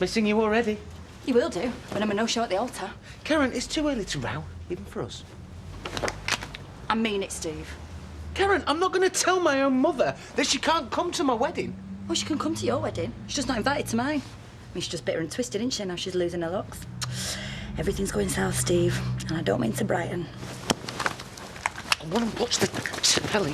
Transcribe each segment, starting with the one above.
Missing you already? You will do, when I'm a no-show at the altar. Karen, it's too early to row, even for us. I mean it, Steve. Karen, I'm not going to tell my own mother that she can't come to my wedding. Well, she can come to your wedding. She's just not invited to mine. I mean, she's just bitter and twisted, isn't she, now she's losing her looks? Everything's going south, Steve, and I don't mean to brighten. I want to watch the telly.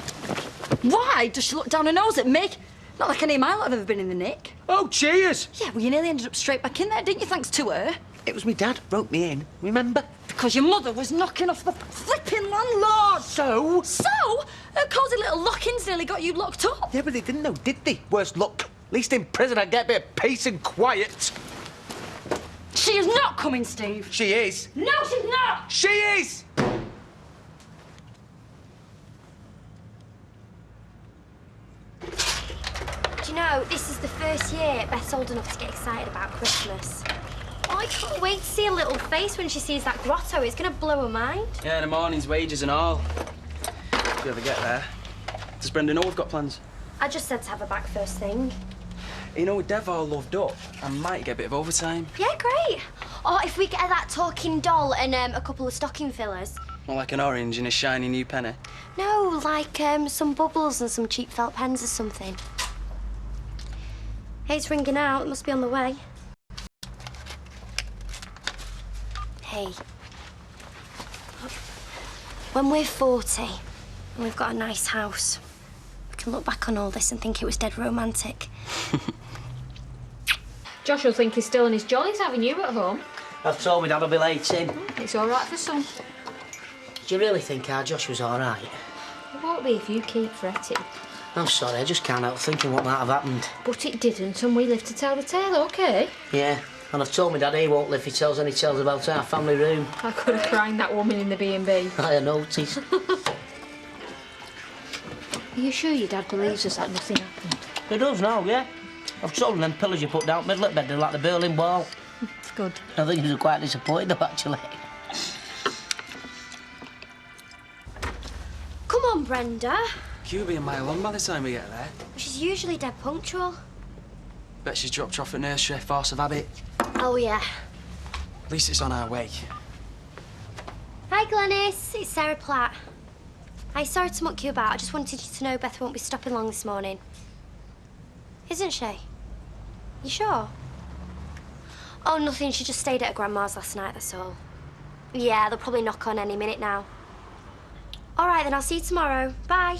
Why? Does she look down her nose at me? Not like any of my lot have ever been in the nick. Oh, cheers! Yeah, well, you nearly ended up straight back in there, didn't you, thanks to her? It was me dad wrote me in, remember? Because your mother was knocking off the flipping landlord. So? So? Her cosy little lock-ins nearly got you locked up. Yeah, but they didn't know, did they? Worse luck. At least in prison I'd get a bit of peace and quiet. She is not coming, Steve. She is. No, she's not. She is! Do you know, this is the first year Beth's old enough to get excited about Christmas. Oh, I can't wait to see her little face when she sees that grotto. It's going to blow her mind. Yeah, in the morning's wages and all. If you ever get there. Does Brenda know we've got plans? I just said to have her back first thing. You know, with Dev all loved up, I might get a bit of overtime. Yeah, great. Or if we get her that talking doll and a couple of stocking fillers. More like an orange in a shiny new penny. No, like some bubbles and some cheap felt pens or something. Hey, it's ringing out. It must be on the way. Hey. When we're 40 and we've got a nice house, we can look back on all this and think it was dead romantic. Josh will think he's still in his jollies having you at home. I've told me Dad will be late in. It's all right for some. Do you really think our Josh was all right? It won't be if you keep fretting. I'm sorry, I just can't help thinking what might have happened. But it didn't, and we live to tell the tale, OK? Yeah, and I've told my Dad he won't live if he tells any tales about our family room. I could have cried that woman in the B&B. I noticed. Are you sure your Dad believes us that nothing happened? He does now, yeah. I've told him them pillars you put down middle of bed, they're like the Berlin Wall. It's good. I think he was quite disappointed though, actually. Come on, Brenda. You'll be a mile on by the time we get there. She's usually dead punctual. Bet she's dropped you off at nursery, force of habit. Oh, yeah. At least it's on our way. Hi, Glenys. It's Sarah Platt. I'm sorry to muck you about. I just wanted you to know Beth won't be stopping long this morning. Isn't she? You sure? Oh, nothing. She just stayed at her grandma's last night, that's all. Yeah, they'll probably knock on any minute now. All right, then I'll see you tomorrow. Bye.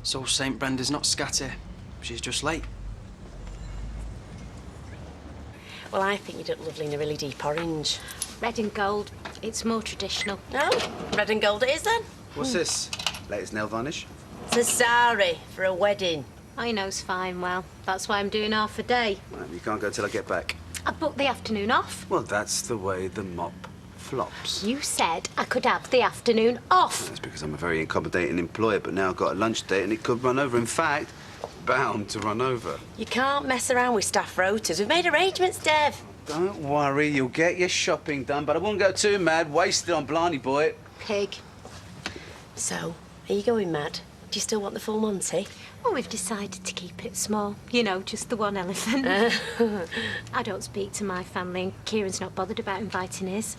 So St. Brenda's not scatty. She's just late. Well, I think you'd look lovely in a really deep orange. Red and gold. It's more traditional. No? Red and gold it is, then? What's this? Latest nail varnish? It's a sari for a wedding. I know's fine, well. That's why I'm doing half a day. Well, you can't go till I get back. I booked the afternoon off. Well, that's the way the mop flops. You said I could have the afternoon off. That's because I'm a very accommodating employer, but now I've got a lunch date and it could run over. In fact, bound to run over. You can't mess around with staff rotas. We've made arrangements, Dev. Don't worry, you'll get your shopping done, but I won't go too mad, wasted on Blarney Boy. Pig. So, are you going mad? Do you still want the full Monty? Well, we've decided to keep it small. You know, just the one elephant. I don't speak to my family, and Kieran's not bothered about inviting his.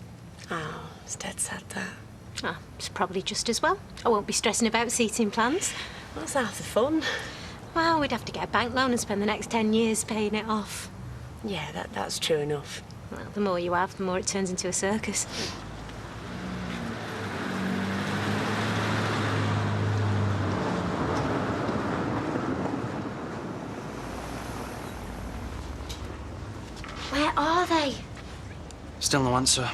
Oh, it's dead sad, that. Ah, it's probably just as well. I won't be stressing about seating plans. That's half the fun. Well, we'd have to get a bank loan and spend the next 10 years paying it off. Yeah, that's true enough. Well, the more you have, the more it turns into a circus. Where are they? Still no answer.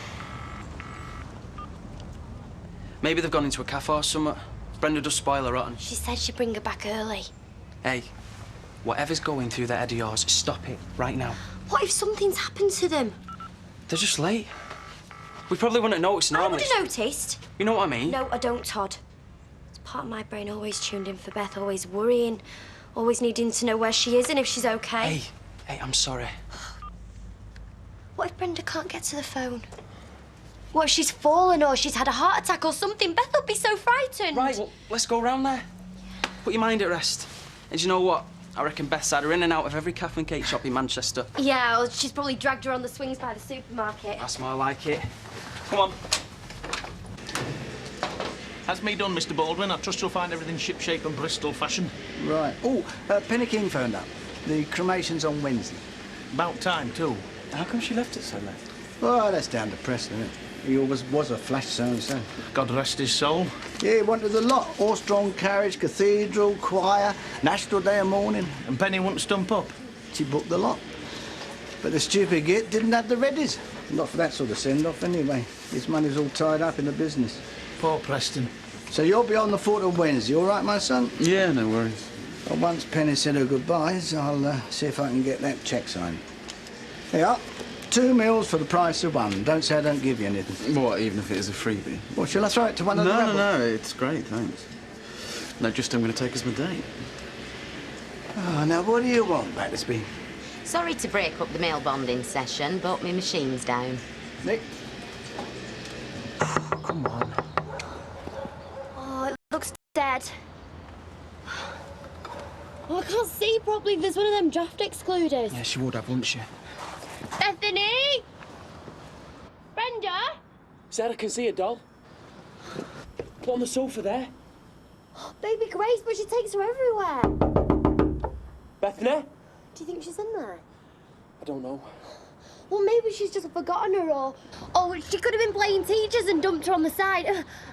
Maybe they've gone into a cafe or something. Brenda does spoil her rotten. She said she'd bring her back early. Hey, whatever's going through that head of yours, stop it right now. What if something's happened to them? They're just late. We probably wouldn't notice I normally. would have noticed. You know what I mean? No, I don't, Todd. It's part of my brain always tuned in for Beth, always worrying, always needing to know where she is and if she's okay. Hey, I'm sorry. What if Brenda can't get to the phone? What if she's fallen or she's had a heart attack or something? Beth will be so frightened. Right, well, let's go round there. Put your mind at rest. And do you know what? I reckon Beth's had her in and out of every cafe and cake shop in Manchester. Yeah, well, she's probably dragged her on the swings by the supermarket. That's more like it. Come on. Has me done, Mr. Baldwin. I trust you'll find everything shipshape and Bristol fashion. Right. Oh, Penny King phoned up. The cremation's on Wednesday. About time, too. How come she left it so late? Well, that's down to Preston, isn't it? He always was a flash so-and-so. God rest his soul. Yeah, he wanted a lot. Horse-drawn carriage, cathedral, choir, National Day of Mourning. And Penny wouldn't stump up. She booked the lot. But the stupid git didn't have the readies. Not for that sort of send-off, anyway. His money's all tied up in the business. Poor Preston. So you'll be on the fort on Wednesday, all right, my son? Yeah, no worries. Well, once Penny said her goodbyes, I'll see if I can get that cheque signed. Here you are. 2 meals for the price of 1. Don't say I don't give you anything. What, even if it is a freebie? Well, shall I throw it to one of the No, rebels? no, it's great, thanks. No, just I'm going to take us my date. Oh, now, what do you want, Battersby? Sorry to break up the mail bonding session, but my machine's down. Nick? Come on. Oh, it looks dead. Oh, I can't see properly. There's one of them draft excluders. Yeah, she would have, wouldn't she? Bethany! Brenda? Sarah can see a doll. Put on the sofa there. Baby Grace, but she takes her everywhere. Bethany? Do you think she's in there? I don't know. Well, maybe she's just forgotten her, or... Oh, she could have been playing teachers and dumped her on the side.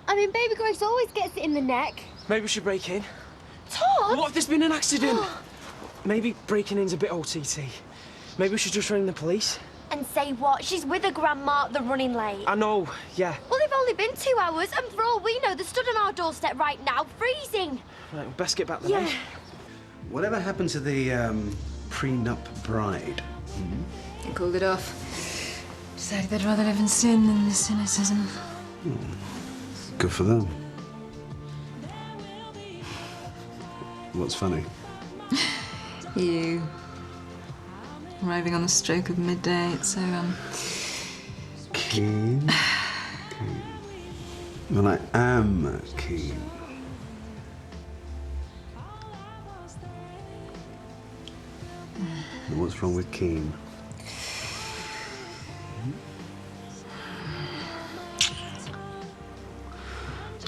I mean, Baby Grace always gets it in the neck. Maybe we should break in. Todd? What if there's been an accident? Maybe breaking in's a bit OTT. Maybe we should just ring the police. And say what? She's with her grandma, they're running late. I know, yeah. Well, they've only been 2 hours, and for all we know, they're stood on our doorstep right now, freezing. Right, we'll best get back there. Yeah. Whatever happened to the prenup bride? They called it off. Decided they'd rather live in sin than the cynicism. Good for them. What's funny? You. Arriving on the stroke of midday, it's so, Keen? Keen. Well, I am keen. And what's wrong with keen?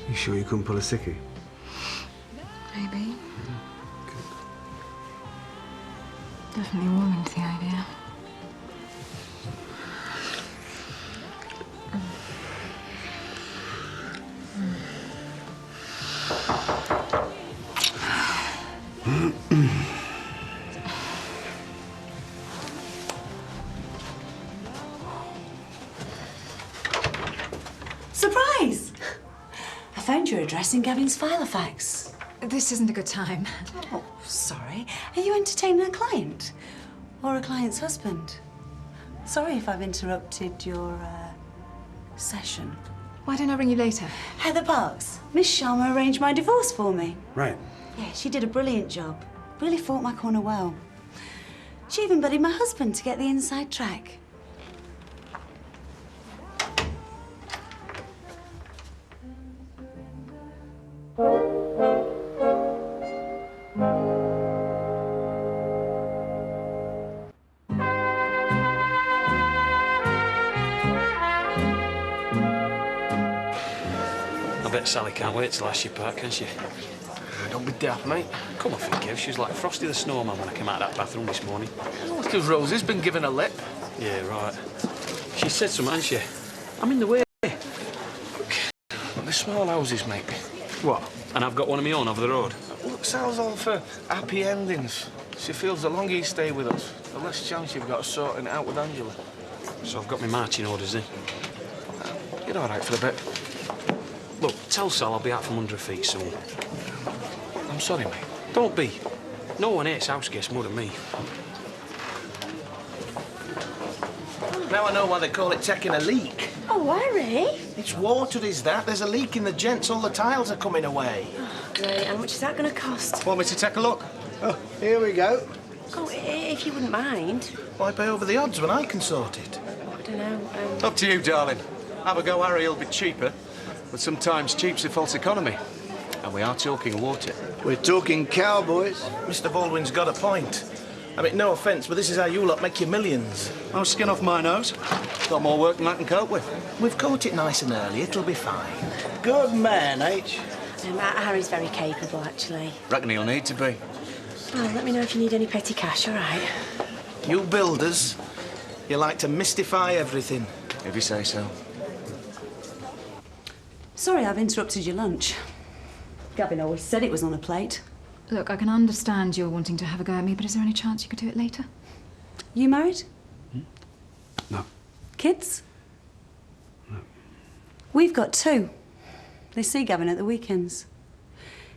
You sure you couldn't pull a sickie? Maybe. Definitely warming to the idea. Surprise! I found your address in Gavin's Filofax. This isn't a good time. Oh, sorry. Are you entertaining a client? Or a client's husband? Sorry if I've interrupted your, session. Why don't I ring you later? Heather Parks. Miss Sharma arranged my divorce for me. Right. Yeah, she did a brilliant job. Really fought my corner well. She even buddied my husband to get the inside track. I bet Sally can't wait till I she park, can she? Don't be daft, mate. Come off it, Kev. She was like Frosty the Snowman when I came out of that bathroom this morning. Oh, because Rosie's been given a lip. Yeah, right. She said something, hasn't she? I'm in the way. Look, the small houses, mate. What? And I've got one of my own over the road. Look, Sal's all for happy endings. She feels the longer you stay with us, the less chance you've got of sorting it out with Angela. So I've got my marching orders, eh? You're all right for a bit. Look, tell Sal I'll be out from under her feet soon. I'm sorry, mate. Don't be. No one hates house guests more than me. Now I know why they call it taking a leak. Oh, Harry? It's water, is that? There's a leak in the gents. All the tiles are coming away. Great. How much is that going to cost? Want me to take a look? Oh, here we go. Oh, if you wouldn't mind. Why pay over the odds when I can sort it? I don't know. Up to you, darling. Have a go, Harry. It'll be cheaper. But sometimes cheap's a false economy. And we are talking water. We're talking cowboys. Mr. Baldwin's got a point. I mean, no offence, but this is how you lot make your millions. I'll skin off my nose. Got more work than I can cope with. We've caught it nice and early. It'll be fine. Good man, H. Harry's very capable, actually. Reckon he'll need to be. Oh, let me know if you need any petty cash, all right? You builders, you like to mystify everything. If you say so. Sorry I've interrupted your lunch. Gavin always said it was on a plate. Look, I can understand you're wanting to have a go at me, but is there any chance you could do it later? You married? No. Kids? No. We've got 2. They see Gavin at the weekends.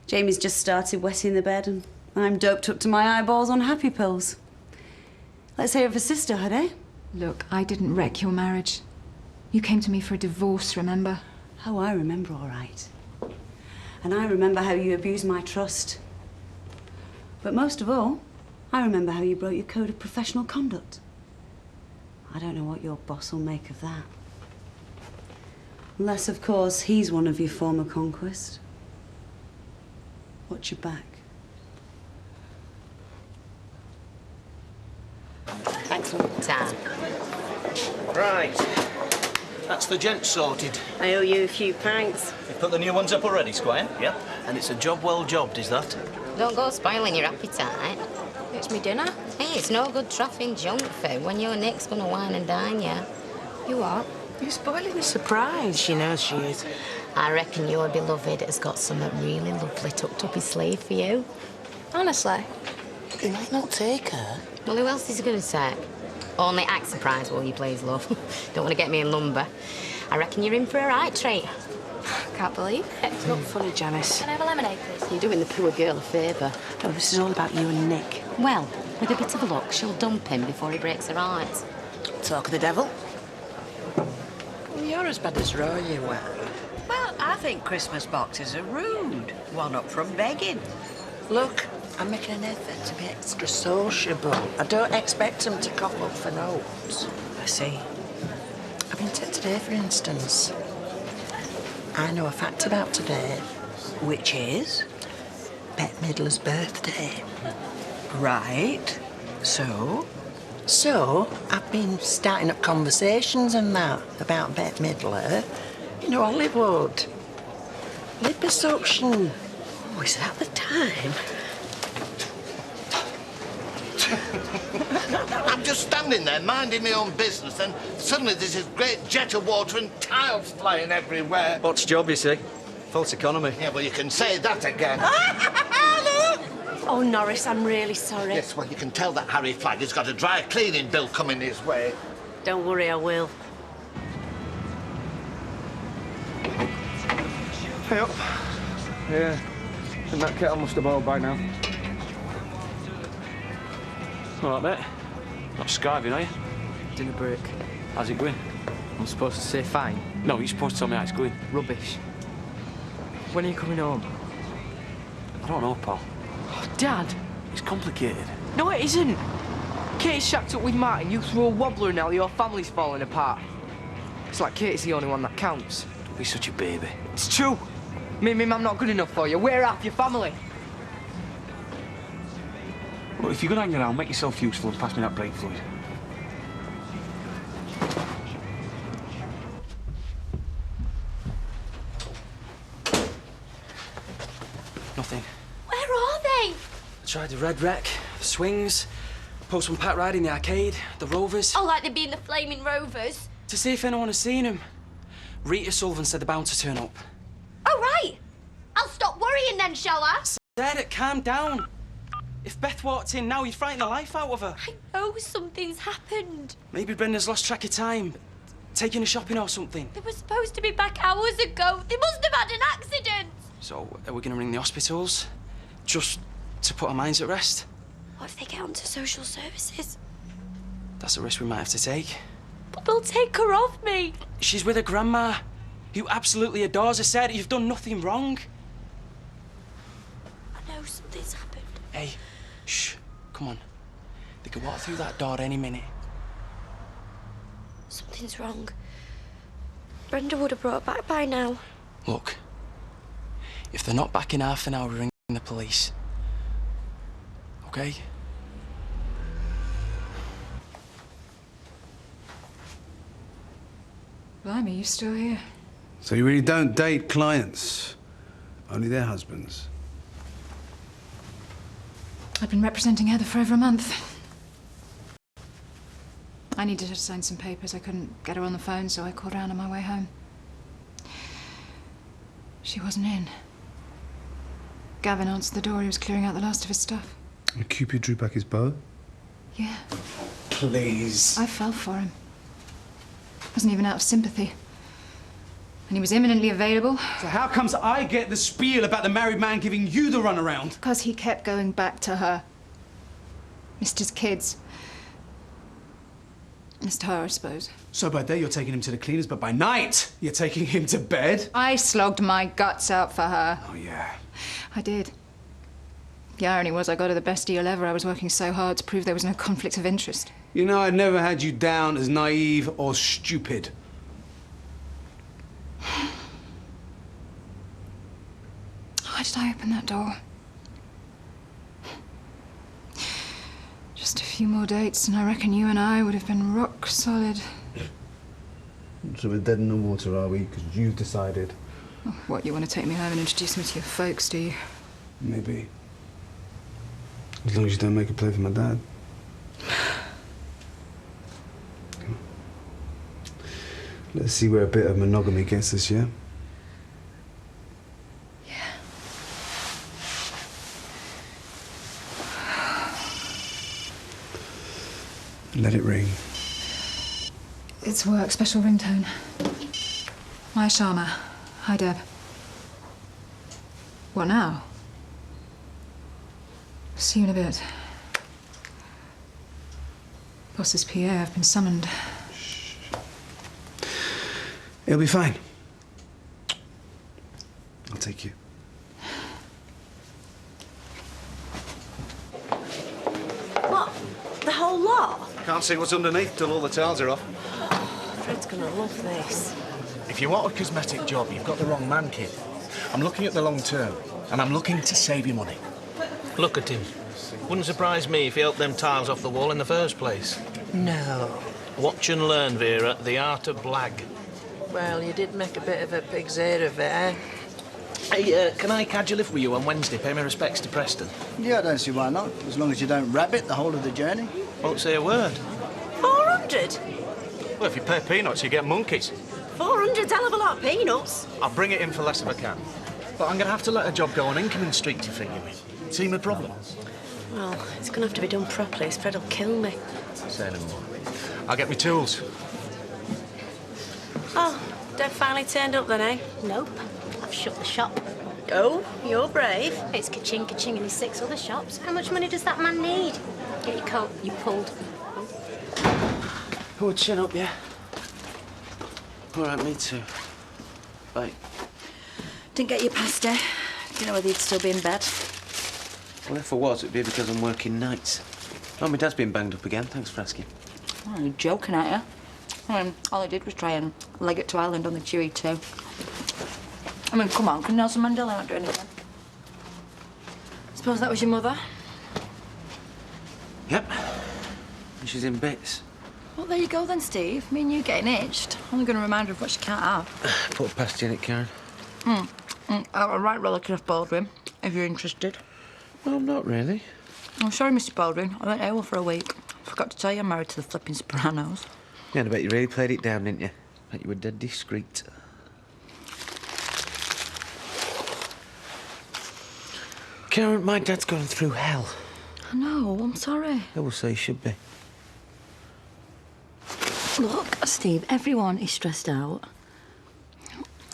Jamie's just started wetting the bed and I'm doped up to my eyeballs on happy pills. Let's hear it for sisterhood, eh? Look, I didn't wreck your marriage. You came to me for a divorce, remember? Oh, I remember all right. And I remember how you abused my trust. But most of all, I remember how you broke your code of professional conduct. I don't know what your boss will make of that. Unless, of course, he's one of your former conquests. Watch your back. Thanks for the time. Right. That's the gent sorted. I owe you a few pints. You've put the new ones up already, Squire? Yep. And it's a job well jobbed, is that? Don't go spoiling your appetite. It's me dinner. Hey, it's no good troughing junk food when your Nick's gonna wine and dine you. You what? You're spoiling the surprise. She knows she is. I reckon your beloved has got something really lovely tucked up his sleeve for you. Honestly? He might not take her. Well, who else is he gonna take? Only act surprised, will you please, love? Don't want to get me in lumber. I reckon you're in for a right treat. Can't believe it. It's not funny, Janice. Can I have a lemonade, please? You're doing the poor girl a favour. No, this is all about you and Nick. Well, with a bit of luck, she'll dump him before he breaks her heart. Talk of the devil. Well, you're as bad as Roy, you are. Well, I think Christmas boxes are rude. One up from begging. Look, I'm making an effort to be extra sociable. I don't expect them to cough up for notes. I see. I've been to today, for instance. I know a fact about today. Which is? Bette Midler's birthday. Right. So, I've been starting up conversations and that about Bette Midler. You know, Hollywood. Liposuction. Oh, is that the time? I'm just standing there minding my own business, and suddenly there's this great jet of water and tiles flying everywhere. What's job, you see? False economy. Yeah, well, you can say that again. Oh, Norris, I'm really sorry. Yes, well, you can tell that Harry Flagg has got a dry cleaning bill coming his way. Don't worry, I will. Hey up. Yeah. And that kettle must have boiled by now. All right, mate. Not skiving, are you? Dinner break. How's it going? I'm supposed to say fine. No, you're supposed to tell me how it's going. Rubbish. When are you coming home? I don't know, pal. Oh, Dad! It's complicated. No, it isn't. Katie's shacked up with Martin. You threw a wobbler and now your family's falling apart. It's like Katie's the only one that counts. Don't be such a baby. It's true. Me and my mum not good enough for you. We're half your family. Well, if you're going to hang around, make yourself useful and pass me that brake fluid. Nothing. Where are they? I tried the Red Wreck, the Swings, Postman Pat Ride in the arcade, the Rovers. Oh, like they'd be in the Flaming Rovers. To see if anyone has seen them. Rita Sullivan said they're bound to turn up. Oh, right. I'll stop worrying then, shall I? Sarah, calm down. If Beth walked in now, you'd frighten the life out of her. I know something's happened. Maybe Brenda's lost track of time. Taking her shopping or something. They were supposed to be back hours ago. They must have had an accident. So, are we going to ring the hospitals? Just to put our minds at rest? What if they get onto social services? That's a risk we might have to take. But they'll take her off me. She's with her grandma, who absolutely adores her. Sarah, you've done nothing wrong. I know something's happened. Hey, shh, come on. They could walk through that door any minute. Something's wrong. Brenda would have brought her back by now. Look, If they're not back in half an hour, ring the police. Okay? Blimey, you still here? So you really don't date clients? Only their husbands? I've been representing Heather for over a month. I needed her to sign some papers. I couldn't get her on the phone, so I called around on my way home. She wasn't in. Gavin answered the door. He was clearing out the last of his stuff. And Cupid drew back his bow? Yeah. Please. I fell for him. Wasn't even out of sympathy. And he was imminently available. So how comes I get the spiel about the married man giving you the runaround? Because he kept going back to her. Missed his kids. Missed her, I suppose. So by day you're taking him to the cleaners, but by night you're taking him to bed? I slogged my guts out for her. Oh, yeah. I did. The irony was I got her the best deal ever. I was working so hard to prove there was no conflict of interest. You know, I'd never had you down as naive or stupid. Why did I open that door? Just a few more dates and I reckon you and I would have been rock solid. So we're dead in the water, are we? Because you've decided. Oh, what, you want to take me home and introduce me to your folks, do you? Maybe. As long as you don't make a play for my dad. Come on. Let's see where a bit of monogamy gets us, yeah? Let it ring. It's work, special ringtone. My Sharma. Hi, Deb. What now? See you in a bit. Boss's PA, I've been summoned. It'll be fine. I'll take you. What? The whole lot? Can't see what's underneath till all the tiles are off. Fred's gonna love this. If you want a cosmetic job, you've got the wrong man, kid. I'm looking at the long term, and I'm looking to save you money. Look at him. Wouldn't surprise me if he helped them tiles off the wall in the first place. No. Watch and learn, Vera, the art of blag. Well, you did make a bit of a pig's ear of it, eh? Hey, can I cadge a lift with you on Wednesday? Pay my respects to Preston. Yeah, I don't see why not. As long as you don't rabbit the whole of the journey. Won't say a word. 400? Well, if you pay peanuts, you get monkeys. 400's hell of a lot of peanuts. I'll bring it in for less if I can. But I'm going to have to let a job go on Inkerman Street, you figure me. See my problem? Well, it's gonna have to be done properly. Fred will kill me. Say no more. I'll get my tools. Oh, Deb finally turned up then, eh? Nope. I've shut the shop. Oh, you're brave. It's ka-ching, ka-ching in his 6 other shops. How much money does that man need? Get your coat, you pulled. Oh, chin up, yeah? All right, me too. Bye. Didn't get your pasta. Didn't know whether you'd still be in bed. Well, if I was, it'd be because I'm working nights. Oh, my dad's been banged up again. Thanks for asking. Oh, you're joking, aren't you? All I did was try and leg it to Ireland on the Chewy too. I mean, come on, can Nelson Mandela not do anything? Suppose that was your mother? Yep. And she's in bits. Well, there you go then, Steve. Me and you getting itched. Only going to remind her of what she can't have. Put a past you in it, Karen. A right relative of Baldwin, if you're interested. Well, not really. I'm sorry, Mr. Baldwin. I went AWOL for a week. Forgot to tell you I'm married to the flipping Sopranos. Yeah, and I bet you really played it down, didn't you? Bet you were dead discreet. Karen, my dad's going through hell. I know, I'm sorry. I will say he should be. Look, Steve, everyone is stressed out.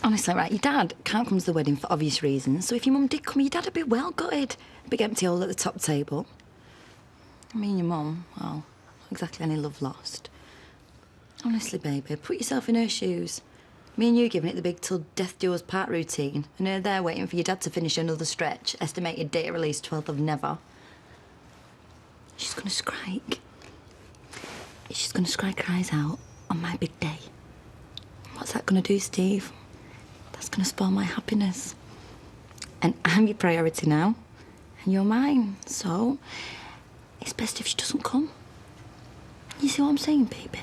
Honestly, right, your dad can't come to the wedding for obvious reasons, so if your mum did come, your dad'd be well gutted. Big empty hole at the top table. Me and your mum, well, not exactly any love lost. Honestly, baby, put yourself in her shoes. Me and you giving it the big till death do us part routine, and her there waiting for your dad to finish another stretch, estimated date of release 12th of never. She's gonna strike. She's gonna strike her eyes out on my big day. What's that gonna do, Steve? That's gonna spoil my happiness. And I'm your priority now. And you're mine. So, it's best if she doesn't come. You see what I'm saying, baby?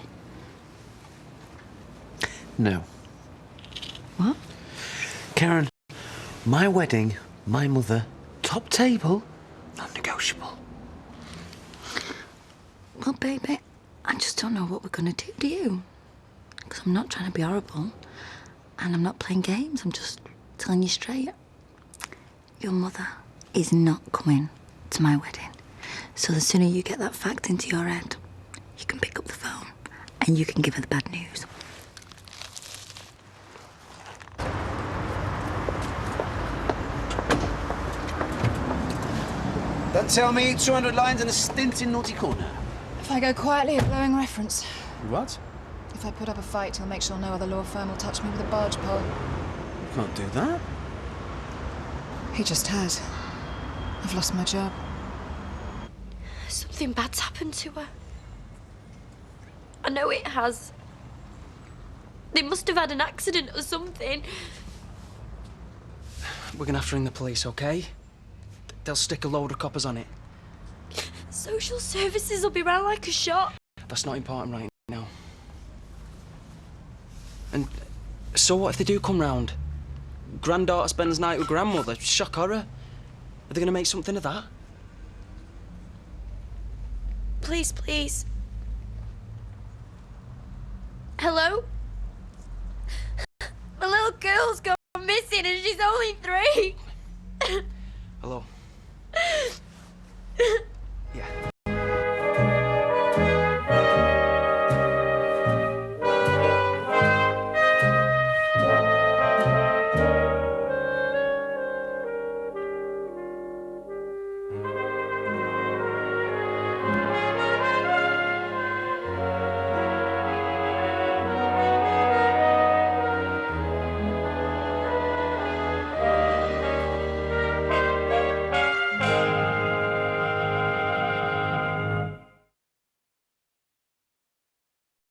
No. What? Karen, my wedding, my mother, top table, non-negotiable. Well, baby, I just don't know what we're going to do you? Because I'm not trying to be horrible. And I'm not playing games. I'm just telling you straight. Your mother is not coming to my wedding. So the sooner you get that fact into your head, you can pick up the phone and you can give her the bad news. Don't tell me 200 lines and a stint in Naughty Corner. If I go quietly, a glowing reference. What? If I put up a fight, he'll make sure no other law firm will touch me with a barge pole. You can't do that. He just has. I've lost my job. Something bad's happened to her. I know it has. They must have had an accident or something. We're gonna have to ring the police, okay? They'll stick a load of coppers on it. Social services will be round like a shot. That's not important right now. And so what if they do come round? Granddaughter spends the night with grandmother. Shock horror. Are they going to make something of that? Please, please. Hello? My little girl's gone missing and she's only 3. Hello.